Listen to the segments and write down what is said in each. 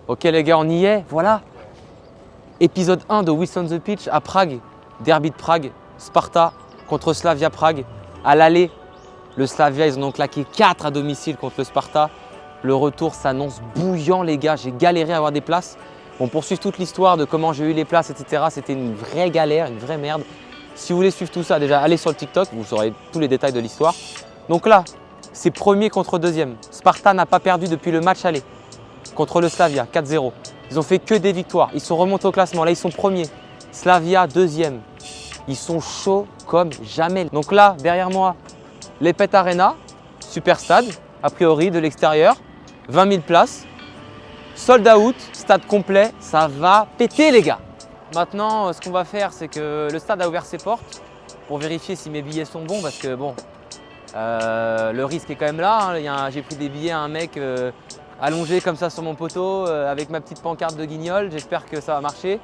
Ok les gars, on y est, voilà. Épisode 1 de We on the Pitch à Prague, derby de Prague, Sparta contre Slavia Prague. À l'aller, le Slavia, ils en ont claqué 4 à domicile contre le Sparta. Le retour s'annonce bouillant les gars, j'ai galéré à avoir des places. On poursuit toute l'histoire de comment j'ai eu les places, etc. C'était une vraie galère, une vraie merde. Si vous voulez suivre tout ça, déjà allez sur le TikTok, vous saurez tous les détails de l'histoire. Donc là, c'est premier contre deuxième. Sparta n'a pas perdu depuis le match aller contre le Slavia, 4-0. Ils ont fait que des victoires. Ils sont remontés au classement. Là, ils sont premiers. Slavia, deuxième. Ils sont chauds comme jamais. Donc là, derrière moi, l'Epet Arena, super stade, a priori de l'extérieur, 20 000 places, sold out, stade complet, ça va péter les gars. Maintenant, ce qu'on va faire, c'est que le stade a ouvert ses portes pour vérifier si mes billets sont bons parce que bon, le risque est quand même là. Hein. J'ai pris des billets à un mec allongé comme ça sur mon poteau avec ma petite pancarte de guignol. J'espère que ça va marcher.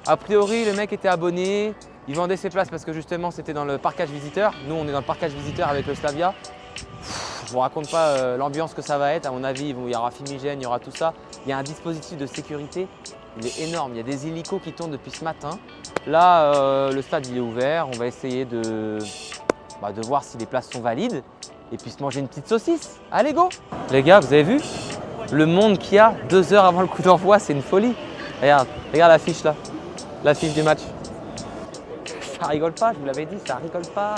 A priori, le mec était abonné. Il vendait ses places parce que justement, c'était dans le parkage visiteur. Nous, on est dans le parkage visiteur avec le Slavia. Je ne vous raconte pas l'ambiance que ça va être. À mon avis, il y aura fumigène, il y aura tout ça. Il y a un dispositif de sécurité. Il est énorme. Il y a des hélicos qui tournent depuis ce matin. Là, le stade il est ouvert. On va essayer de voir si les places sont valides et puis se manger une petite saucisse. Allez, go! Les gars, vous avez vu le monde qu'il y a 2 heures avant le coup d'envoi, c'est une folie. Regarde l'affiche là, l'affiche du match. Ça rigole pas, je vous l'avais dit, ça rigole pas.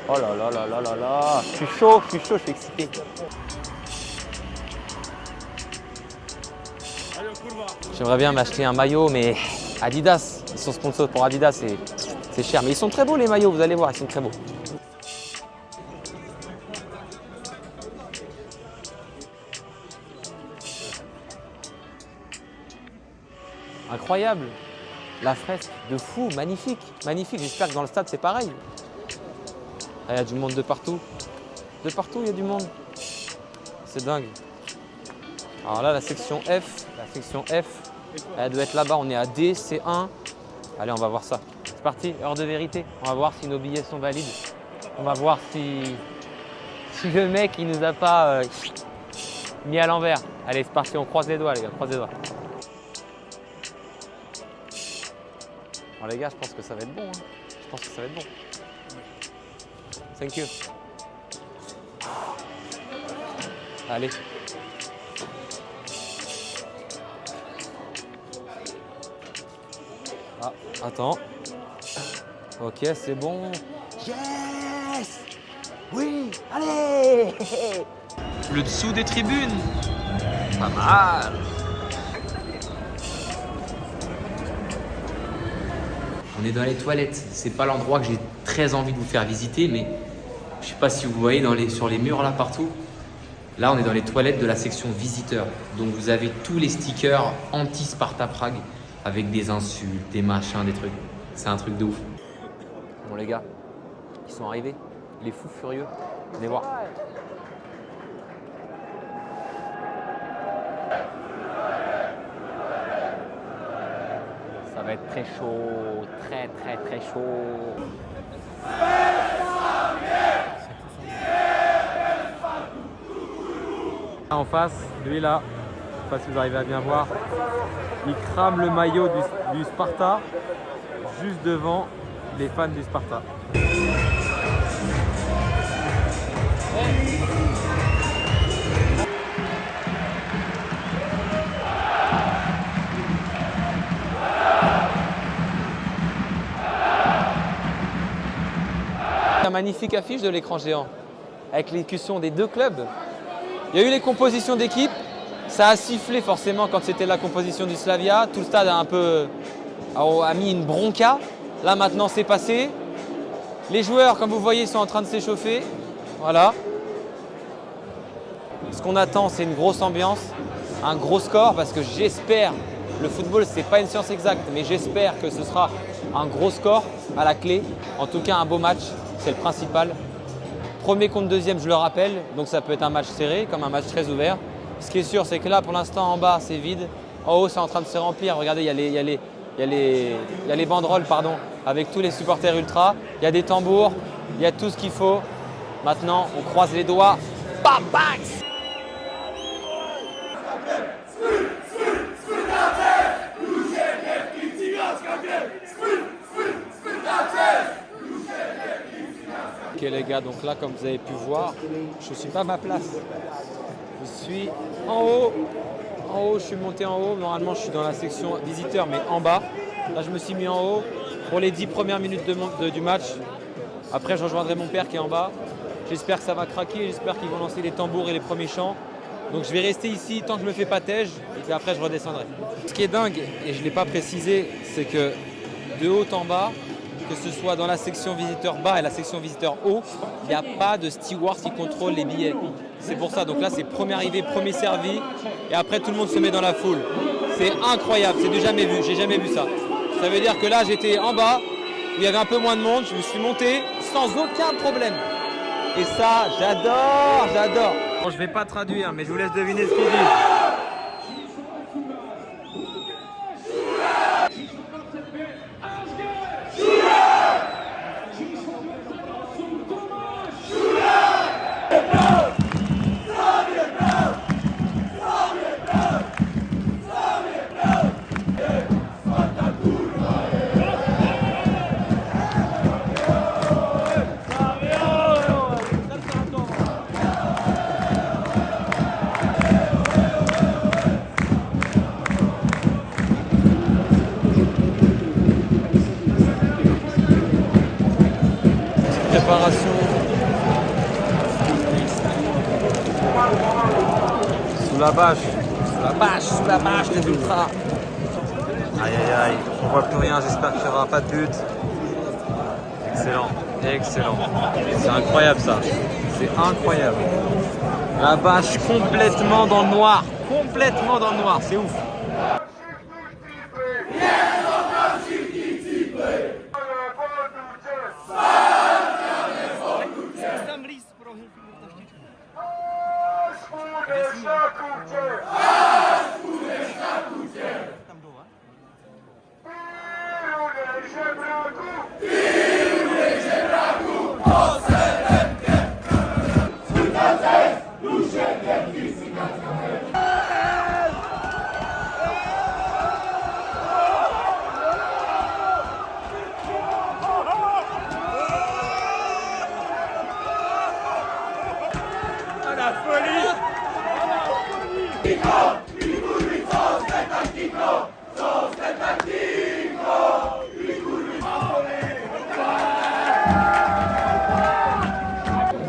Oh là là là là là là. Je suis chaud, je suis excité. J'aimerais bien m'acheter un maillot, mais Adidas, ils sont sponsors pour Adidas, c'est cher. Mais ils sont très beaux les maillots, vous allez voir, ils sont très beaux. Incroyable, la fresque de fou, magnifique, magnifique. J'espère que dans le stade c'est pareil. Ah, il y a du monde de partout il y a du monde. C'est dingue. Alors là, la section F, elle doit être là-bas. On est à D, C1. Allez, on va voir ça. C'est parti, heure de vérité. On va voir si nos billets sont valides. On va voir si le mec il nous a pas mis à l'envers. Allez, c'est parti, on croise les doigts les gars, croise les doigts. Bon, les gars, je pense que ça va être bon. Hein. Je pense que ça va être bon. Thank you. Allez. Ah, attends. Ok, c'est bon. Yes! Oui! Allez! Le dessous des tribunes. Pas mal. On est dans les toilettes. C'est pas l'endroit que j'ai très envie de vous faire visiter, mais je sais pas si vous voyez sur les murs là partout. Là, on est dans les toilettes de la section visiteurs. Donc vous avez tous les stickers anti-Sparta Prague avec des insultes, des machins, des trucs. C'est un truc de ouf. Bon les gars, ils sont arrivés. Les fous furieux. Venez voir. Ça va être très chaud, très chaud. En face, lui là, je sais pas si vous arrivez à bien voir, il crame le maillot du Sparta juste devant les fans du Sparta. Une magnifique affiche de l'écran géant avec l'écution des deux clubs. Il y a eu les compositions d'équipe, ça a sifflé forcément quand c'était la composition du Slavia. Tout le stade a mis une bronca. Là maintenant c'est passé. Les joueurs, comme vous voyez, sont en train de s'échauffer. Voilà. Ce qu'on attend, c'est une grosse ambiance, un gros score parce que j'espère, le football c'est pas une science exacte, mais j'espère que ce sera un gros score à la clé. En tout cas un beau match, c'est le principal. Premier contre deuxième, je le rappelle, donc ça peut être un match serré, comme un match très ouvert. Ce qui est sûr, c'est que là, pour l'instant, en bas, c'est vide. En haut, c'est en train de se remplir. Regardez, il y a les banderoles avec tous les supporters ultra. Il y a des tambours, il y a tout ce qu'il faut. Maintenant, on croise les doigts. Bam, bang! Ok les gars, donc là comme vous avez pu voir, je ne suis pas à ma place. Je suis en haut. En haut, je suis monté en haut. Normalement, je suis dans la section visiteur, mais en bas. Là, je me suis mis en haut pour les 10 premières minutes du match. Après, je rejoindrai mon père qui est en bas. J'espère que ça va craquer. J'espère qu'ils vont lancer les tambours et les premiers chants. Donc, je vais rester ici tant que je me fais pas tège. Et puis après, je redescendrai. Ce qui est dingue, et je ne l'ai pas précisé, c'est que de haut en bas, que ce soit dans la section visiteur bas et la section visiteur haut, il n'y a pas de steward qui contrôle les billets. C'est pour ça, donc là c'est premier arrivé, premier servi, et après tout le monde se met dans la foule. C'est incroyable, c'est du jamais vu, j'ai jamais vu ça. Ça veut dire que là j'étais en bas, où il y avait un peu moins de monde, je me suis monté sans aucun problème. Et ça, j'adore, j'adore. Bon, je ne vais pas traduire, mais je vous laisse deviner ce qu'ils disent. Préparation sous la bâche des ultras. Aïe aïe aïe, on voit plus rien, j'espère qu'il n'y aura pas de but. Excellent, excellent. C'est incroyable ça, c'est incroyable. La bâche complètement dans le noir, c'est ouf.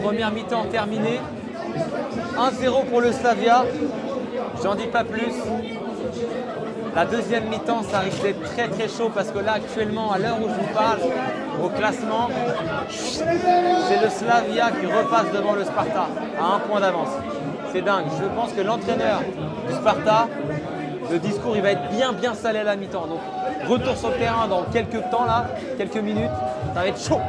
Première mi-temps terminée, 1-0 pour le Slavia, j'en dis pas plus. La deuxième mi-temps, ça risque d'être très très chaud parce que là actuellement, à l'heure où je vous parle, au classement, c'est le Slavia qui repasse devant le Sparta à 1 point d'avance. C'est dingue, je pense que l'entraîneur du Sparta, le discours il va être bien salé à la mi-temps. Donc retour sur le terrain dans quelques temps là, quelques minutes, ça va être chaud.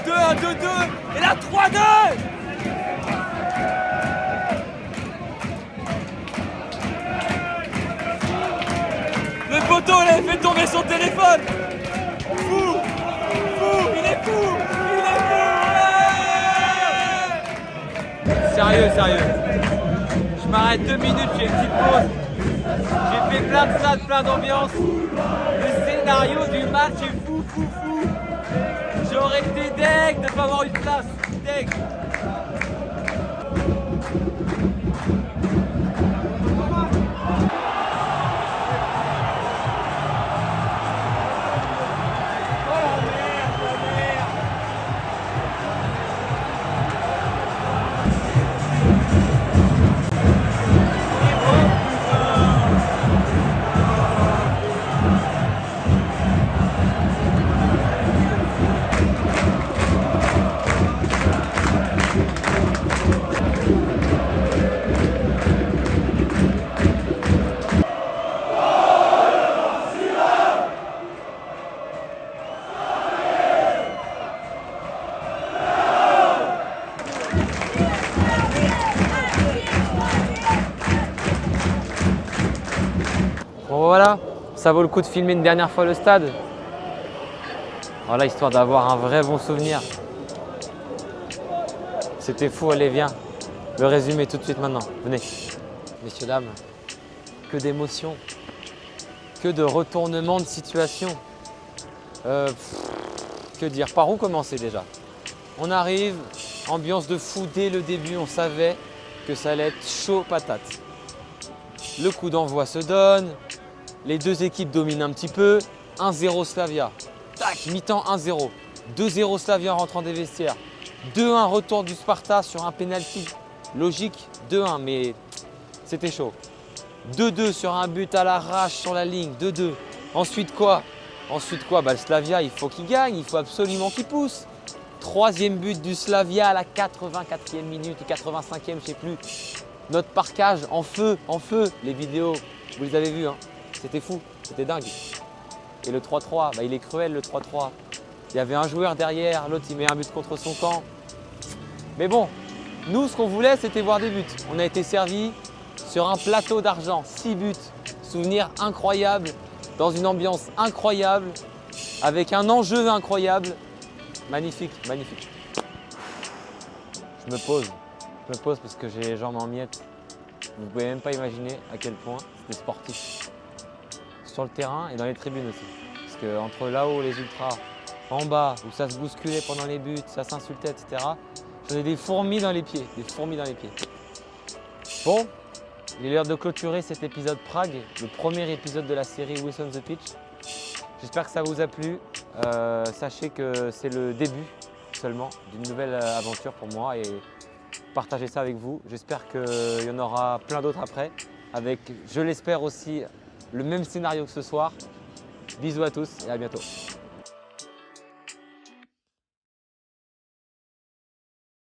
2-1, 2-2 et là 3-2. Le poteau, il avait fait tomber son téléphone. Fou, il est fou, Sérieux. Je m'arrête 2 minutes, j'ai une petite pause. J'ai fait plein de stades, plein d'ambiance. Le scénario du match est fou. J'aurais été deg de ne pas avoir une place. Deg. Bon voilà, ça vaut le coup de filmer une dernière fois le stade. Voilà, histoire d'avoir un vrai bon souvenir. C'était fou, allez viens. Le résumé tout de suite maintenant, venez. Messieurs, dames, que d'émotions, que de retournements de situation. Que dire, par où commencer déjà? On arrive, ambiance de fou dès le début, on savait que ça allait être chaud patate. Le coup d'envoi se donne, les deux équipes dominent un petit peu, 1-0 Slavia. Tac, mi-temps 1-0. 2-0 Slavia en rentrant des vestiaires. 2-1 retour du Sparta sur un penalty. Logique, 2-1, mais c'était chaud. 2-2 sur un but à l'arrache sur la ligne, 2-2. Ensuite quoi? Le Slavia, il faut qu'il gagne, il faut absolument qu'il pousse. Troisième but du Slavia à la 84e minute ou 85e, je ne sais plus. Notre parquage en feu. Les vidéos, vous les avez vues, hein. C'était fou, c'était dingue. Et le 3-3, il est cruel le 3-3. Il y avait un joueur derrière, l'autre il met un but contre son camp. Mais bon, nous ce qu'on voulait c'était voir des buts. On a été servis sur un plateau d'argent, 6 buts. Souvenir incroyable, dans une ambiance incroyable, avec un enjeu incroyable. Magnifique. Je me pose parce que j'ai les jambes en miettes. Vous ne pouvez même pas imaginer à quel point c'était sportif. Sur le terrain et dans les tribunes aussi. Parce que entre là-haut, les ultras, en bas, où ça se bousculait pendant les buts, ça s'insultait, etc. J'en ai des fourmis dans les pieds. Bon, il est l'heure de clôturer cet épisode Prague, le premier épisode de la série Who's on the Pitch. J'espère que ça vous a plu. Sachez que c'est le début seulement d'une nouvelle aventure pour moi et partagez ça avec vous. J'espère qu'il y en aura plein d'autres après, avec, je l'espère aussi, le même scénario que ce soir. Bisous à tous et à bientôt.